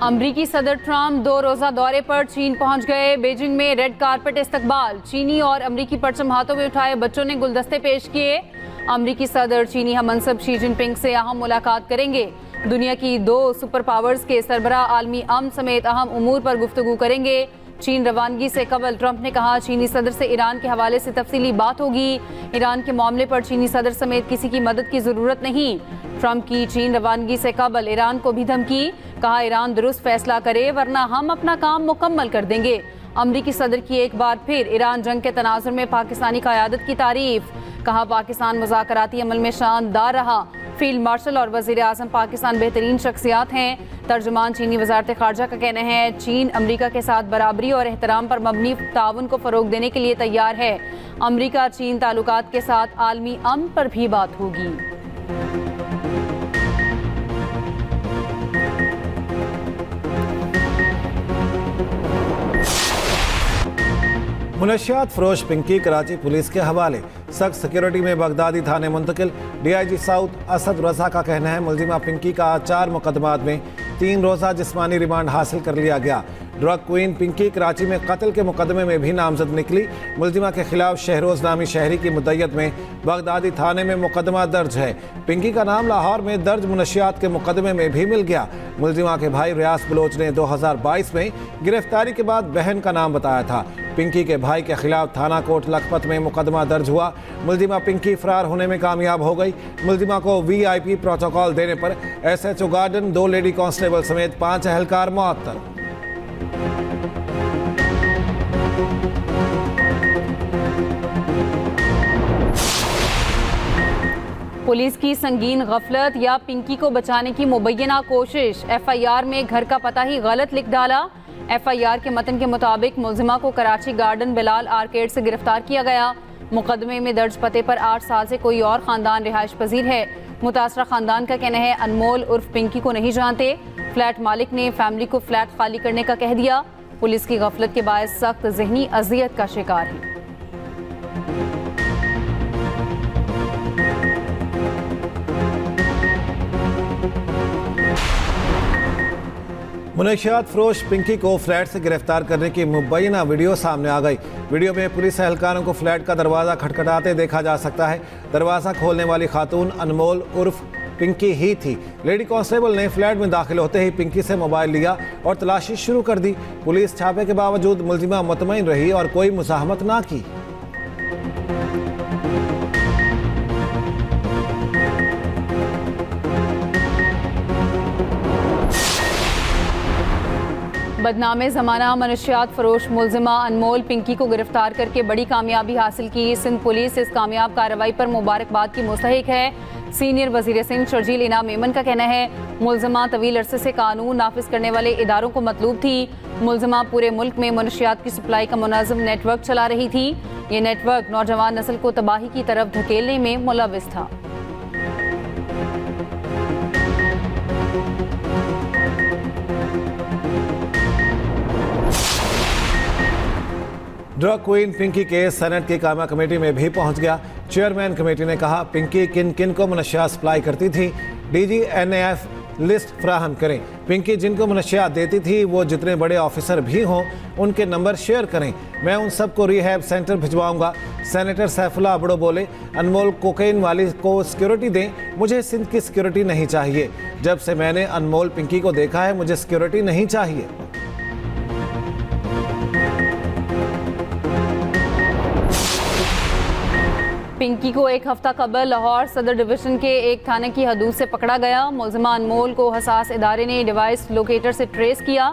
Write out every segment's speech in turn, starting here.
अमरीकी सदर ट्रंप 2 रोजा दौरे पर चीन पहुंच गए। बीजिंग में रेड कारपेट इस्तकबाल। चीनी और अमरीकी परचम हाथों में उठाए बच्चों ने गुलदस्ते पेश किए। अमरीकी सदर चीनी हममनसब शी जिनपिंग से अहम मुलाकात करेंगे। दुनिया की 2 सुपर पावर्स के सरबराह आलमी अमन समेत अहम उमूर पर गुफ्तगू करेंगे। चीन रवानगी से कबल ट्रंप ने कहा, चीनी सदर से ईरान के हवाले से तफसीली बात होगी। ईरान के मामले पर चीनी सदर समेत किसी की मदद की जरूरत नहीं। ट्रंप की चीन रवानगी से कबल ईरान को भी धमकी। कहा, ईरान दुरुस्त फैसला करे वरना हम अपना काम मुकम्मल कर देंगे। अमरीकी सदर की एक बार फिर ईरान जंग के तनाजुर में पाकिस्तानी क़यादत की तारीफ। कहा, पाकिस्तान मुज़ाकराती अमल में शानदार रहा। फील्ड मार्शल और वज़ीर आज़म पाकिस्तान बेहतरीन शख्सियात हैं। तर्जुमान चीनी वज़ारत ख़ारजा का कहना है, चीन अमरीका के साथ बराबरी और एहतराम पर मबनी ताउन को फ़रोग देने के लिए तैयार है। अमरीका चीन ताल्लुकात के साथ आलमी अमन पर भी बात होगी। मुनशियात फरोश पिंकी कराची पुलिस के हवाले। सख्त सिक्योरिटी में बगदादी थाने मुंतकिल। DIG साउथ असद रजा का कहना है, मुलजिमा पिंकी का 4 मुकदमात में 3 रोज़ा जिस्मानी रिमांड हासिल कर लिया गया। ड्रग क्वीन पिंकी कराची में कत्ल के मुकदमे में भी नामजद निकली। मुलजिमा के खिलाफ शहरोज नामी शहरी की मुद्दत में बगदादी थाने में मुकदमा दर्ज है। पिंकी का नाम लाहौर में दर्ज मुनशियात के मुकदमे में भी मिल गया। मुलजिमा के भाई रियाज बलोच ने 2022 में गिरफ्तारी के बाद बहन का नाम बताया था। पिंकी के भाई के खिलाफ थाना कोट लखपत में मुकदमा दर्ज हुआ। मुलजिमा पिंकी फरार होने में कामयाब हो गई। मुलजिमा को VIP प्रोटोकॉल देने पर SHO गार्डन, 2 लेडी कांस्टेबल समेत 5 एहलकार मुअत्तल। पुलिस की संगीन गफलत या पिंकी को बचाने की मुबैना कोशिश। FIR में घर का पता ही गलत लिख डाला। FIR के मतन के मुताबिक मुलजिमा को कराची गार्डन बिलाल आर्केड से गिरफ्तार किया गया। मुकदमे में दर्ज पते पर 8 साल से कोई और खानदान रिहाइश पजीर है। मुतासरा खानदान का कहना है, अनमोल उर्फ पिंकी को नहीं जानते। फ्लैट मालिक ने फैमिली को फ्लैट खाली करने का कह दिया। पुलिस की गफलत के बायस सख्त जहनी अजियत का शिकार है। मुनशियात फरोश पिंकी को फ्लैट से गिरफ्तार करने की मुबैना वीडियो सामने आ गई। वीडियो में पुलिस एहलकारों को फ्लैट का दरवाज़ा खटखटाते देखा जा सकता है। दरवाज़ा खोलने वाली खातून अनमोल उर्फ पिंकी ही थी। लेडी कांस्टेबल ने फ्लैट में दाखिल होते ही पिंकी से मोबाइल लिया और तलाशी शुरू कर दी। पुलिस छापे के बावजूद मुलजिमा मुतमईन रही और कोई मुज़ाहमत ना की। बदनामे ज़माना मनशियात फरोश मुलजिमा अनमोल पिंकी को गिरफ्तार करके बड़ी कामयाबी हासिल की। सिंध पुलिस इस कामयाब कार्रवाई पर मुबारकबाद की मुस्तहिक है। सीनियर वजीर सिंध शर्जील इनाम मेमन का कहना है, मुलजिमा तवील अरसे से कानून नाफिज करने वाले इदारों को मतलूब थी। मुलजिमा पूरे मुल्क में मनशियात की सप्लाई का मुनाज़िम नेटवर्क चला रही थी। ये नेटवर्क नौजवान नस्ल को तबाही की तरफ धकेलने में मुलविस था। Drug queen Pinky case senate की कामा कमेटी में भी पहुंच गया। चेयरमैन कमेटी ने कहा, पिंकी किन किन को मुनशियात सप्लाई करती थी, DG NAF लिस्ट फ्राहम करें। पिंकी जिनको मुनशियात देती थी वो जितने बड़े ऑफिसर भी हों उनके नंबर शेयर करें। मैं उन सबको रिहैब सेंटर भिजवाऊंगा। सेनेटर सैफुल्लाह अबड़ो बोले, अनमोल कोकेन वाली को सिक्योरिटी दें, मुझे सिंध की सिक्योरिटी नहीं चाहिए। जब से मैंने अनमोल पिंकी को देखा है मुझे सिक्योरिटी नहीं चाहिए। पिंकी को एक हफ्ता कबल लाहौर सदर डिवीजन के एक थाने की हदूद से पकड़ा गया। मुलजिमा अनमोल को हसास इदारे ने डिवाइस लोकेटर से ट्रेस किया।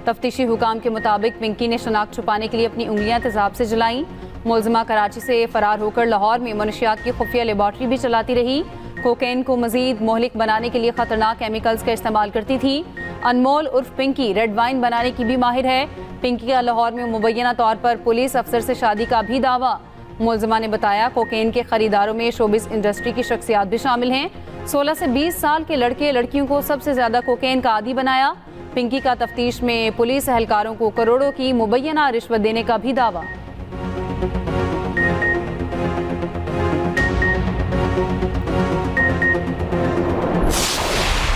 तफ्तीशी हुकाम के मुताबिक पिंकी ने शनाख्त छुपाने के लिए अपनी उंगलियां तेजाब से जलाई। मुलजिमा कराची से फरार होकर लाहौर में मनशियात की खुफिया लेबॉर्ट्री भी चलाती रही। कोकेन को मजीद मोहलिक बनाने के लिए खतरनाक केमिकल्स का इस्तेमाल करती थी। अनमोल उर्फ पिंकी रेड वाइन बनाने की भी माहिर है। पिंकी का लाहौर में मुबैना तौर पर पुलिस अफसर से शादी का भी दावा। मुलजिमा ने बताया, कोकेन के खरीदारों में शोबिस इंडस्ट्री की शख्सियात भी शामिल हैं। 16 से 20 साल के लड़के लड़कियों को सबसे ज्यादा कोकेन का आदी बनाया। पिंकी का तफ्तीश में पुलिस एहलकारों को करोड़ों की मुबैना रिश्वत देने का भी दावा।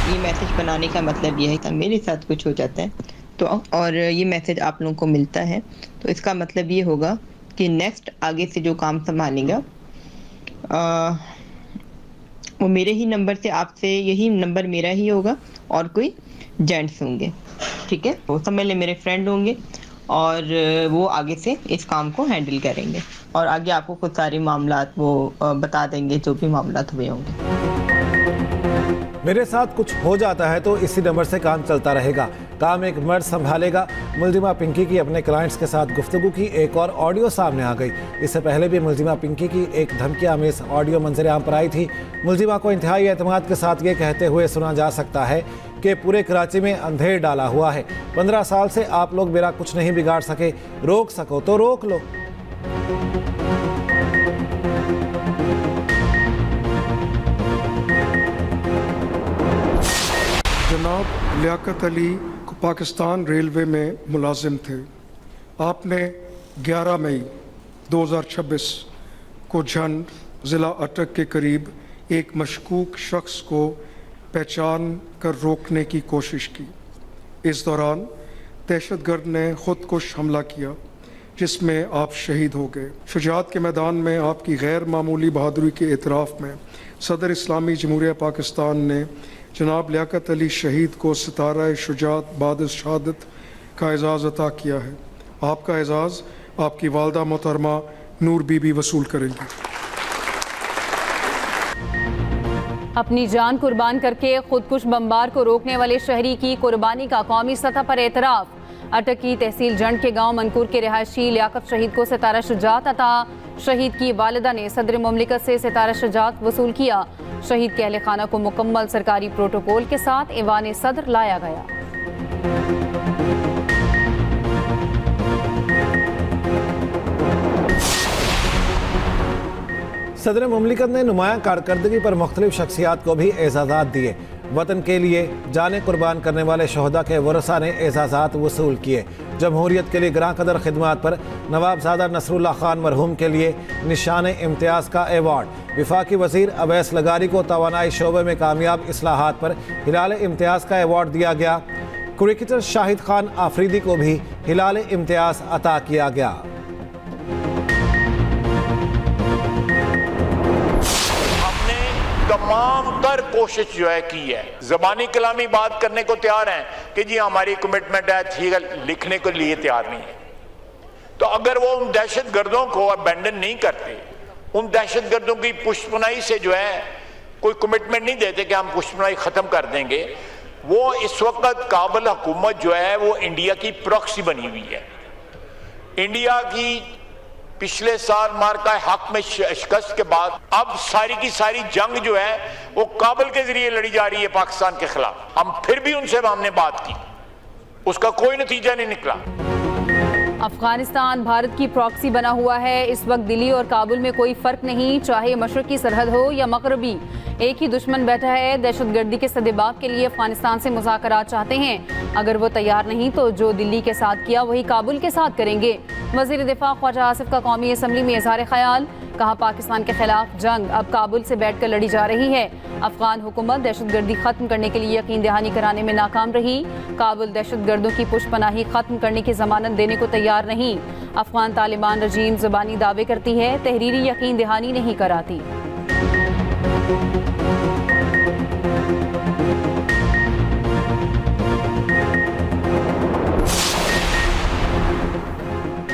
ये मैसेज बनाने का मतलब यह है कि मेरे साथ कुछ हो जाता है तो और ये मैसेज आप लोगों को मिलता है तो इसका मतलब ये होगा कि नेक्स्ट आगे से जो काम संभालेगा वो मेरे ही नंबर से आपसे यही नंबर मेरा ही होगा और कोई जेंट्स होंगे, ठीक है। वो सब मेरे फ्रेंड होंगे और वो आगे से इस काम को हैंडल करेंगे और आगे आपको कुछ सारे मामलात वो बता देंगे जो भी मामलात हुए होंगे। मेरे साथ कुछ हो जाता है तो इसी नंबर से काम चलता रहेगा, काम एक मर्द संभालेगा। मुलजिमा पिंकी की अपने क्लाइंट्स के साथ गुफ्तगू की एक और ऑडियो सामने आ गई। इससे पहले भी मुलजिमा पिंकी की एक धमकी आमेज ऑडियो मंजर आम पर आई थी। मुलजिमा को इंतहाई एतमाद के साथ ये कहते हुए सुना जा सकता है कि पूरे कराची में अंधेर डाला हुआ है। 15 साल से आप लोग मेरा कुछ नहीं बिगाड़ सके, रोक सको तो रोक लो। जनाब लियाकत अली पाकिस्तान रेलवे में मुलाजिम थे। आपने 11 मई 2026 को झंड ज़िला अटक के करीब एक मशकूक शख्स को पहचान कर रोकने की कोशिश की। इस दौरान दहशतगर्द ने खुदकुश हमला किया जिसमें आप शहीद हो गए। शुजाअत के मैदान में आपकी गैर मामूली बहादुरी के एतराफ़ में सदर इस्लामी जमहूरिया पाकिस्तान ने जनाब लियाकत अली शहीद को सितारा शुजाअत बाद शहादत का एजाज़ अता किया है। आपका एजाज़ आपकी वालदा मोहतरमा नूर बीबी वसूल करेंगी। अपनी जान कुर्बान करके खुदकुश बमबार को रोकने वाले शहरी की कुर्बानी का कौमी सतह पर एतराफ़। अटक की तहसील जंड के गांव मनकूर के रिहायशी लियाकत शहीद को सितारा शुजाअत अता। शहीद की वालिदा ने सदर मुमलिकत से सितारा शुजाअत वसूल किया। शहीद के अहले खाना को मुकम्मल सरकारी प्रोटोकॉल के साथ ईवान सदर लाया गया। सदर मुमलिकत ने नुमायां कारकर्दगी पर मुख्तलिफ शख्सियात को भी एजाज़ात दिए। वतन के लिए जाने कुर्बान करने वाले शहदा के वरसा ने एजाज़ात वसूल किए। जमहूरियत के लिए ग्रां कदर खिदमात पर नवाबजादा नसरुल्लाह खान मरहूम के लिए निशान इम्तियाज़ का एवार्ड। विफाकी वज़ीर अवैस लगारी को तवानाई शोबे में कामयाब इस्लाहात पर हिलाल इम्तियाज़ का एवार्ड दिया गया। क्रिकेटर शाहिद खान आफरीदी को भी हिलाल इम्तियाज़ अता किया गया। तमाम तर कोशिश जो है की है, ज़बानी कलामी बात करने को तैयार हैं कि जी हमारी कमिटमेंट है, ठीक है, लिखने के लिए तैयार नहीं है। तो अगर वो उन दहशत गर्दों को अबेंडन नहीं करते, उन दहशत गर्दों की पुष्पनाई से जो है कोई कमिटमेंट नहीं देते कि हम पुष्पनाई ख़त्म कर देंगे, वो इस वक्त काबुल हुकूमत जो है वो इंडिया की प्रॉक्सी बनी हुई है। इंडिया की पिछले साल मार्का हक में शिकस्त के बाद अब सारी की सारी जंग जो है वो काबुल के जरिए लड़ी जा रही है पाकिस्तान के खिलाफ। हम फिर भी उनसे हमने बात की, उसका कोई नतीजा नहीं निकला। अफगानिस्तान भारत की प्रॉक्सी बना हुआ है। इस वक्त दिल्ली और काबुल में कोई फर्क नहीं, चाहे मशरकी सरहद हो या मगरबी, एक ही दुश्मन बैठा है। दहशतगर्दी के सदेबाब के लिए अफगानिस्तान से मुज़ाकरात चाहते हैं। अगर वो तैयार नहीं तो जो दिल्ली के साथ किया वही काबुल के साथ करेंगे। वज़ीर दिफा ख्वाजा आसिफ का कौमी असम्बली में इज़हार ख्याल, कहा पाकिस्तान के खिलाफ जंग अब काबुल से बैठ कर लड़ी जा रही है। अफगान हुकूमत दहशतगर्दी खत्म करने के लिए यकीन दहानी कराने में नाकाम रही। काबुल दहशतगर्दों की पुष्पनाही खत्म करने की जमानत देने को तैयार नहीं। अफगान तालिबान रजीम ज़बानी दावे करती है, तहरीरी यकीन दहानी नहीं कराती।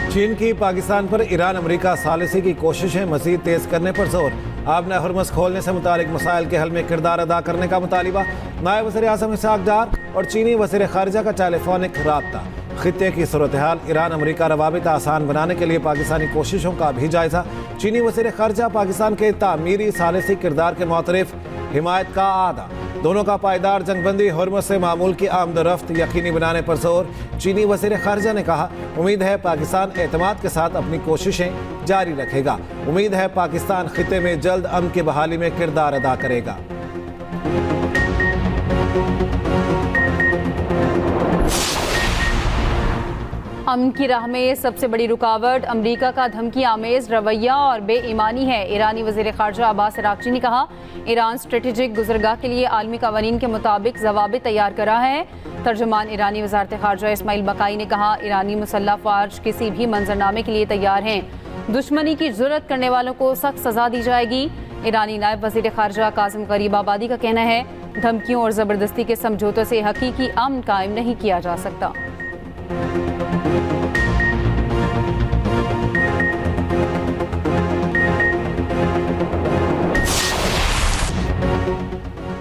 चीन की पाकिस्तान पर ईरान अमेरिका सालिसी की कोशिशें मजीद तेज करने पर जोर। आपने हरमस खोलने से मुतालिक मसाइल के हल में किरदार अदा करने का मुतालिबा। नायब वज़ीर आज़म इसहाक डार और चीनी वज़ीर ख़ारिजा का टेलीफोनिक राब्ता। खित्ते की सूरत हाल, ईरान अमेरिका रवाबित आसान बनाने के लिए पाकिस्तानी कोशिशों का भी जायजा। चीनी वज़ीर ख़ारिजा पाकिस्तान के तामीरी सालिसी किरदार के मुतरफ, हिमायत का आदा। दोनों का पायदार जंगबंदी हरमस से मामूल की आमदरफ्त यकीनी बनाने पर जोर। चीनी वज़ीर ख़ारिजा ने कहा, उम्मीद है पाकिस्तान एतमाद के साथ अपनी कोशिशें जारी रखेगा। उम्मीद है पाकिस्तान खित्ते में जल्द अमन की बहाली में किरदार अदा करेगा। अमन की राह में सबसे बड़ी रुकावट अमरीका का धमकी आमेज रवैया और बेईमानी है। ईरानी वज़ीर ख़ारजा अब्बास अराग़ची ने कहा, ईरान स्ट्रेटेजिक गुज़रगाह के लिए आलमी क़वानीन के मुताबिक ज़वाबित तैयार कर रहा है। तर्जुमान ईरानी वज़ारत ख़ारजा इस्माइल बकाई ने कहा, ईरानी मुसल्लह फ़ौज किसी भी मंजरनामे के लिए तैयार हैं। दुश्मनी की जुर्रत करने वालों को सख्त सज़ा दी जाएगी। ईरानी नायब वज़ीर ख़ारजा कासिम गरीबाबादी का कहना है, धमकियों और ज़बरदस्ती के समझौतों से हकीकी अमन कायम नहीं किया जा सकता।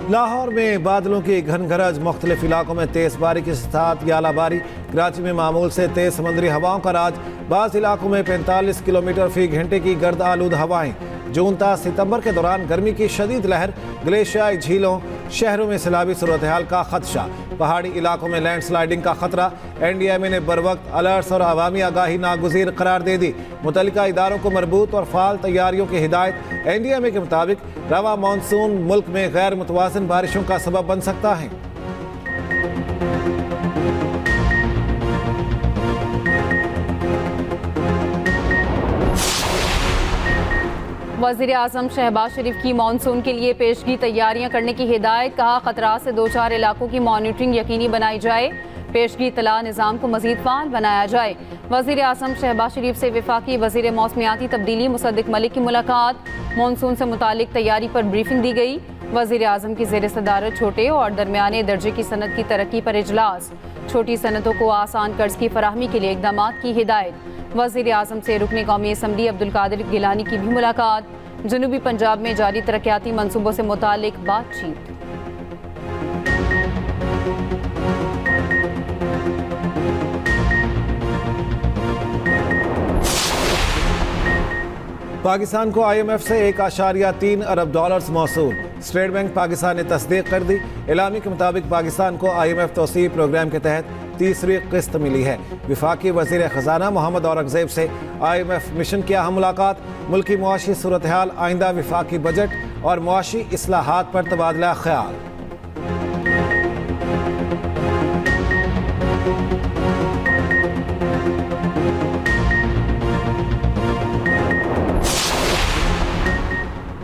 लाहौर में बादलों की घन गरज, मुख्तलिफ इलाकों में तेज़ बारिश के साथ यालाबारी। कराची में मामूल से तेज़ समुद्री हवाओं का राज, बाज़ इलाकों में 45 किलोमीटर फी घंटे की गर्द आलूद हवाएं। जून ता सितंबर के दौरान गर्मी की शदीद लहर, ग्लेशियाई झीलों, शहरों में सैलाबी सूरत हाल का खदशा, पहाड़ी इलाकों में लैंडस्लाइडिंग का खतरा। NDMA ने बरवक्त अलर्ट्स और अवामी आगाही नागुज़ीर करार दे दी। मुतल्लिका इदारों को मरबूत और फाल तैयारियों की हिदायत। NDMA के मुताबिक रवा मानसून मुल्क में गैर मुतवाज़िन बारिशों का सबब बन सकता है। वज़ीर आज़म शहबाज शरीफ की मानसून के लिए पेशगी तैयारियां करने की हिदायत। कहा, खतरा से दो चार इलाकों की मॉनिटरिंग यकीनी बनाई जाए। पेशगी तला निज़ाम को मज़ीद फ़ाल बनाया जाए। वज़ीर आज़म शहबाज शरीफ से वफाकी वज़ीर मौसमियाती तब्दीली मुसद्दिक़ मलिक की मुलाकात। मानसून से मुतालिक तैयारी पर ब्रीफिंग दी गई। वज़ीर आज़म की ज़ेर सदारत छोटे और दरमियाने दर्जे की सनत की तरक्की पर इजलास। छोटी सनतों को आसान कर्ज की फराहमी के लिए इक़दाम की हिदायत। वज़ीर आज़म से रुकने कौमी असम्बली अब्दुल कादिर गिलानी की भी मुलाकात। जनूबी पंजाब में जारी तरक्याती मंसूबों से मुतालिक बातचीत। पाकिस्तान को IMF से 1.3 अरब डॉलर्स मौसूल। स्टेट बैंक पाकिस्तान ने तस्दीक कर दी। इलामी के मुताबिक पाकिस्तान को IMF तोसी प्रोग्राम के तहत तीसरी किस्त मिली है। वफाकी वज़ीर ख़जाना मोहम्मद औरंगज़ेब से IMF मिशन की अहम मुलाकात। मुल्की मुआशी सूरत हाल, आइंदा वफाकी बजट और मुआशी इस्लाहात पर तबादला ख्याल।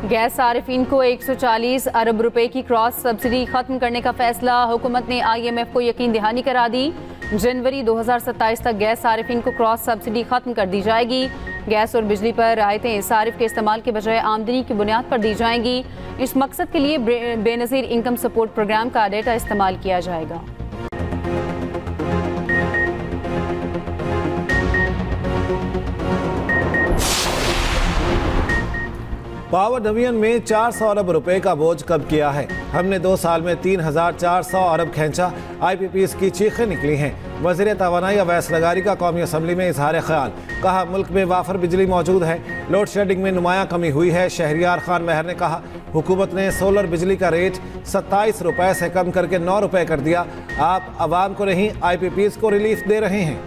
गैस सारिफीन को 140 अरब रुपए की क्रॉस सब्सिडी खत्म करने का फैसला। हुकूमत ने IMF को यकीन दहानी करा दी। जनवरी 2027 तक गैस सारिफीन को क्रॉस सब्सिडी खत्म कर दी जाएगी। गैस और बिजली पर रायतें सारिफ के इस्तेमाल के बजाय आमदनी की बुनियाद पर दी जाएंगी। इस मकसद के लिए बेनज़ीर इनकम सपोर्ट प्रोग्राम का डेटा इस्तेमाल किया जाएगा। पावर डिवीजन में 400 अरब रुपए का बोझ कब किया है। हमने 2 साल में 3400 अरब खींचा। IPPs की चीखें निकली हैं। वज़ीर तवानाई अवैस लगारी का कौमी असम्बली में इजहार ख्याल। कहा, मुल्क में वाफर बिजली मौजूद है। लोड शेडिंग में नुमाया कमी हुई है। शहरियार खान महर ने कहा, हुकूमत ने सोलर बिजली का रेट 27 रुपए से कम करके 9 रुपए कर दिया। आप आवाम को नहीं IPPs को रिलीफ दे रहे हैं।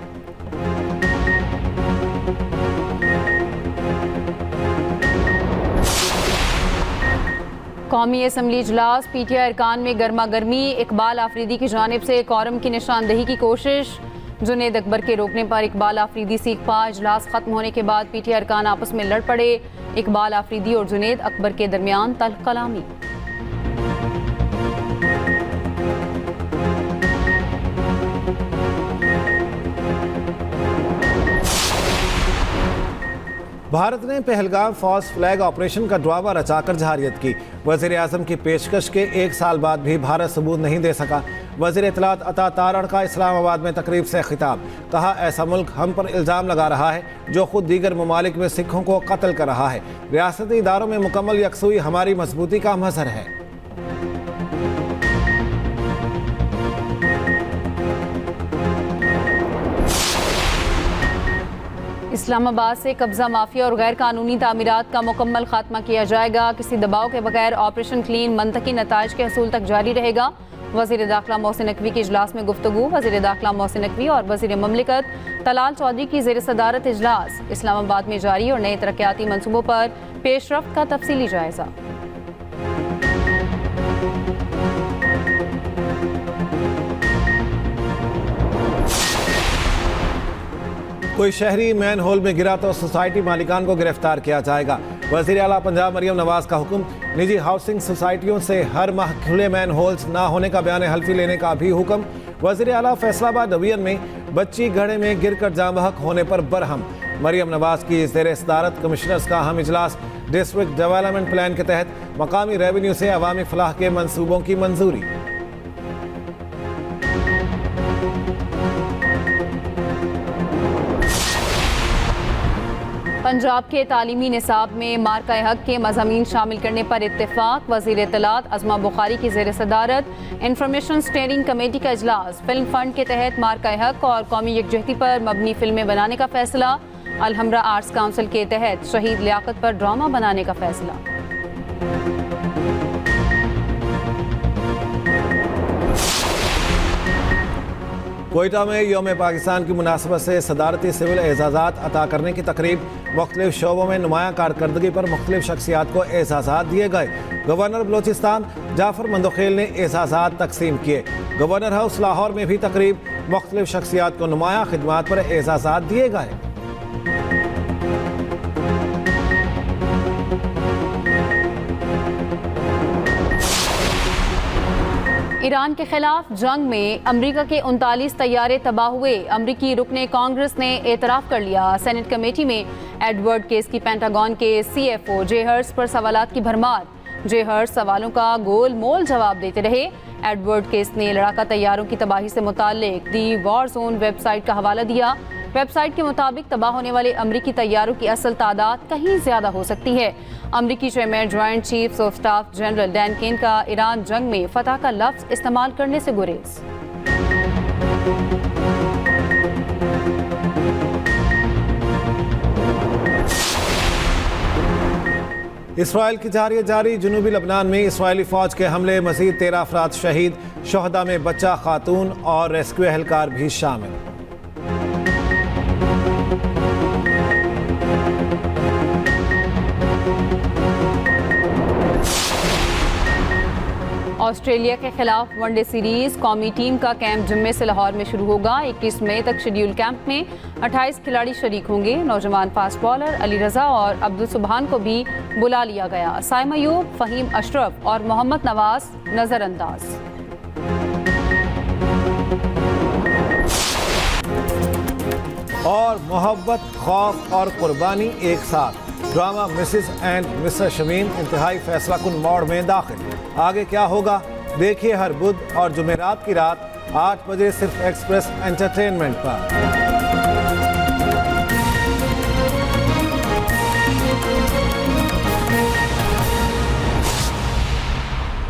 कौमी असम्बली इजलास। PTI अरकान में गर्मा गर्मी। इकबाल आफरीदी की जानिब से कोरम की निशानदही की कोशिश। जुनेद अकबर के रोकने पर इकबाल आफरीदी सीख पा। इजलास खत्म होने के बाद PTI अरकान आपस में लड़ पड़े। इकबाल आफरीदी और जुनेद अकबर के दरमियान तल्ख कलामी। भारत ने पहलगाम फॉल्स फ्लैग ऑपरेशन का ड्रामा रचाकर जहारियत की। वज़ीर आज़म की पेशकश के 1 साल बाद भी भारत सबूत नहीं दे सका। वज़ीर इत्तलात अता तारड़ का इस्लामाबाद में तकरीब से खिताब। कहा, ऐसा मुल्क हम पर इल्ज़ाम लगा रहा है जो खुद दीगर ममालिक में सिखों को कत्ल कर रहा है। रियासती इदारों में मुकम्मल यकसुई हमारी मजबूती का मज़हर है। इस्लामाबाद से कब्जा माफिया और गैर कानूनी तामीरात का मुकम्मल खात्मा किया जाएगा। किसी दबाव के बगैर ऑपरेशन क्लीन मंतकी नताइज के हसूल तक जारी रहेगा। वज़ीर दाखिला मोहसिन नकवी के इजलास में गुफ्तगू। वज़ीर दाखिला मोहसिन नकवी और वज़ीर ममलिकत तलाल चौधरी की ज़ेर सदारत इजलास। इस्लामाबाद में जारी और नए तरक्याती मनसूबों पर पेशरफ्त का तफसीली जायजा। कोई शहरी मैन होल में गिरा तो सोसाइटी मालिकान को गिरफ्तार किया जाएगा। वज़ीर आला पंजाब मरियम नवाज का हुक्म। निजी हाउसिंग सोसाइटियों से हर माह खुले मैन होल्स ना होने का बयान हल्फी लेने का भी हुक्म। वज़ीर आला फैसलाबाद डिवीजन में बच्ची घड़े में गिरकर जाम बहक होने पर बरहम। मरियम नवाज की ज़ेर सदारत कमिश्नर्स का अहम इजलास। डिस्ट्रिक्ट डेवलपमेंट प्लान के तहत मकामी रेवेन्यू से अवामी फलाह के मंसूबों की मंजूरी। पंजाब के तालीमी निसाब में मार्का हक के मज़ामीन शामिल करने पर इत्तेफाक। वज़ीर इत्तलात अज़मा बुखारी की ज़ेर सदारत इंफॉर्मेशन स्टीयरिंग कमेटी का इजलास। फिल्म फंड के तहत मार्का हक और कौमी यकजहती पर मबनी फिल्में बनाने का फैसला। अलहमरा आर्ट्स काउंसिल के तहत शहीद लियाकत पर ड्रामा बनाने का फैसला। कोयटा में यौम पाकिस्तान की मुनासबत से सदारती सिविल एजाज़ात अता करने की तकरीब। मुख्तलिफ शोबों में नुमाया कारकर्दगी पर मुख्तलिफ शख्सियात को एजाज़ात दिए गए। गवर्नर बलोचिस्तान जाफर मंदोखेल ने एजाज़ात तकसीम किए। गवर्नर हाउस लाहौर में भी तकरीब। मुख्तलिफ शख्सियात को नुमाया खिदमात पर एजाज़ात दिए गए। ईरान के खिलाफ जंग में अमरीका के 39 तैयारे तबाह हुए। अमरीकी रुकने कांग्रेस ने एतराफ़ कर लिया। सेनेट कमेटी में एडवर्ड केस की पेंटागन के CFO जे हर्ट्ज पर सवालात की भरमार। जे हर्ट्ज सवालों का गोल मोल जवाब देते रहे। एडवर्ड केस ने लड़ाका तैयारों की तबाही से मुताल्लिक दी वॉर जोन वेबसाइट का हवाला दिया। वेबसाइट के मुताबिक तबाह होने वाले अमरीकी तैयारों की असल तादाद कहीं ज़्यादा हो सकती है। अमरीकी chairman joint chiefs of staff general Dan Caine का ईरान जंग में फतह का लफ्ज़ इस्तेमाल करने से गुरेज। इसराइल की जारी जनूबी लबनान में इसराइली फौज के हमले। मजीद 13 अफराद शहीद। शोहदा में बच्चा, खातून और रेस्क्यू एहलकार भी शामिल। ऑस्ट्रेलिया के खिलाफ वनडे सीरीज कौमी टीम का कैंप जुम्मे से लाहौर में शुरू होगा। 21 मई तक शेड्यूल कैंप में 28 खिलाड़ी शरीक होंगे। नौजवान फास्ट बॉलर अली रजा और अब्दुल सुबहान को भी बुला लिया गया। साइम अयूब, फहीम अशरफ और मोहम्मद नवाज नजरअंदाज। और मोहब्बत, खौफ और कुर्बानी एक साथ। Drama Mrs and mister Shamim इंतहाई फैसला कुन मोड़ में दाखिल। आगे क्या होगा देखिए हर बुध और जुमेरात की रात 8 बजे सिर्फ एक्सप्रेस एंटरटेनमेंट पर।